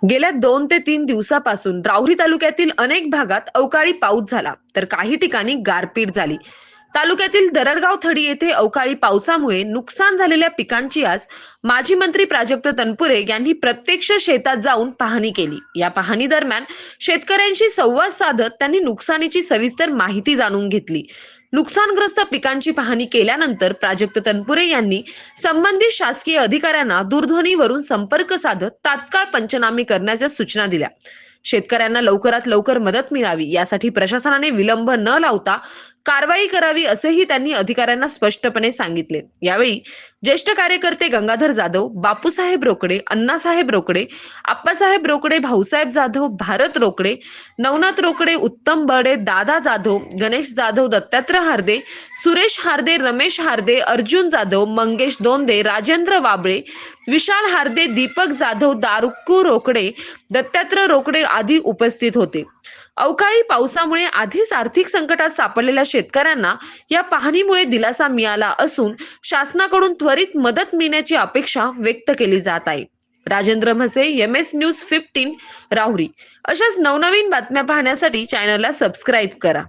गेल्या 2 ते 3 दिवसापासून राहुरी तालुक्यातील अनेक भागात अवकाळी पाऊस झाला, तर काही ठिकाणी गारपीट झाली. तालुक्यातील दरडगाव थडी येथे अवकाळी पावसामुळे नुकसान झालेल्या पिकांची आज माजी मंत्री प्राजक्त तनपुरे यांनी प्रत्यक्ष शेतात जाऊन पाहणी केली. या पाहणी दरम्यान शेतकऱ्यांशी संवाद साधत त्यांनी नुकसानीची सविस्तर माहिती जाणून घेतली. नुकसानग्रस्त पिकांची पाहणी केल्यानंतर प्राजक्त तनपुरे यांनी संबंधित शासकीय अधिकाऱ्यांना दूरध्वनीवरून संपर्क साधत तात्काळ पंचनामे करण्याच्या सूचना दिल्या. शेतकऱ्यांना लवकरात लवकर मदत मिळावी यासाठी प्रशासनाने विलंब न लावता कारवाई करावी असेही त्यांनी अधिकाऱ्यांना स्पष्टपणे सांगितले. यावेळी ज्येष्ठ कार्यकर्ते गंगाधर जाधव, बापूसाहेब रोकडे, अण्णासाहेब रोकडे, आप्पासाहेब रोकडे, भाऊसाहेब जाधव, भारत रोकडे, नवनाथ रोकडे, उत्तम बर्डे, दादा जाधव, गणेश जाधव, दत्तात्रय हार्दे, सुरेश हार्दे, रमेश हार्दे, अर्जुन जाधव, मंगेश दोंदे, राजेंद्र वाबळे, विशाल हार्दे, दीपक जाधव, दारुक्कू रोकडे, दत्तात्रय रोकडे आदी उपस्थित होते. अवकाळी पावसामुळे आधीच आर्थिक संकटात सापडलेल्या शेतकऱ्यांना या पाहणीमुळे दिलासा मिळाला असून शासनाकडून त्वरित मदत मिळण्याची अपेक्षा व्यक्त केली जात आहे. Rajendra Mhase, MS news 15, Rahuri. अशाच नवनवीन बातम्या पाहण्यासाठी चॅनलला सबस्क्राईब करा.